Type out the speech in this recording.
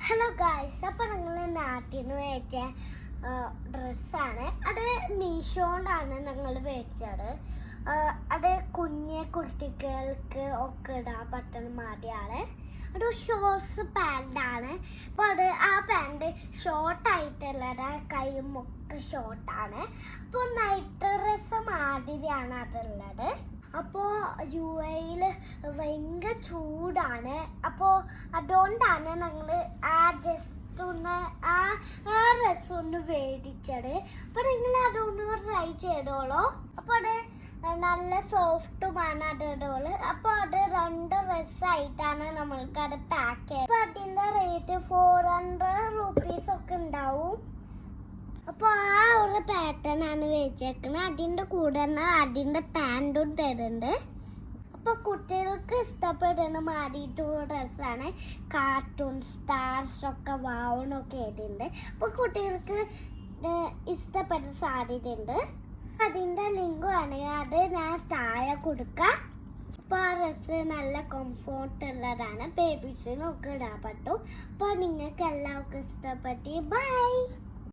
Hello guys, അപ്പോൾ ഞങ്ങൾ നാട്ടിൽ നിന്ന് മേടിച്ച ഡ്രസ്സാണ്. അത് മീഷോണ്ടാണ് ഞങ്ങൾ മേടിച്ചത്. അത് കുട്ടികൾക്ക് ഒക്കെ ഇടാൻ പറ്റുന്ന മാതിരിയാണ്. ഒരു ഷോർട്സ് പാൻ്റാണ്. അപ്പോൾ ആ പാൻറ് ഷോർട്ടായിട്ടുള്ളത്, കൈയും ഒക്കെ ഷോർട്ടാണ്. അപ്പോൾ നൈറ്റ് ഡ്രസ്സ് മാതിരിയാണ് അതുള്ളത്. അപ്പോൾ UAE ഭയങ്കര ചൂടാണ്. അപ്പോൾ അതുകൊണ്ടാണ് ഞങ്ങൾ ജസ്റ്റ് ഒന്ന് ആ ഡ്രസ്സ് ഒന്ന് മേടിച്ചത്. അപ്പോൾ നിങ്ങൾ അതൊന്ന് ട്രൈ ചെയ്തോളൂ. അപ്പോൾ അത് നല്ല സോഫ്റ്റുമാണ് അതിടോള്. അപ്പോൾ അത് 2 ഡ്രസ്സായിട്ടാണ് നമ്മൾക്ക് അത് പാക്ക് ചെയ്യുക. അപ്പോൾ അതിൻ്റെ റേറ്റ് 400 rupees ഒക്കെ ഉണ്ടാവും. അപ്പോൾ ആ ഒരു പാറ്റേൺ ആണ് വെച്ചേക്കുന്നത്. അതിൻ്റെ കൂടെ തന്നെ അതിൻ്റെ പാൻറ്റും തരുന്നുണ്ട്. അപ്പോൾ കുട്ടികൾക്ക് ഇഷ്ടപ്പെടുന്ന മാറിയിട്ടുള്ള ഡ്രസ്സാണ്. കാർട്ടൂൺ സ്റ്റാർസ് ഒക്കെ വാവണൊക്കെ ആയിട്ടുണ്ട്. അപ്പോൾ കുട്ടികൾക്ക് ഇഷ്ടപ്പെടുന്ന സാധ്യതയുണ്ട്. അതിൻ്റെ ലിങ്ക് ആണെങ്കിൽ അത് ഞാൻ താഴെ കൊടുക്കാം. അപ്പോൾ ആ ഡ്രസ്സ് നല്ല കംഫോർട്ട് ഉള്ളതാണ്. ബേബീസിനൊക്കെ ഇടാൻ പറ്റും. അപ്പോൾ നിങ്ങൾക്ക് എല്ലാവർക്കും ഇഷ്ടപ്പെട്ട് ബൈ.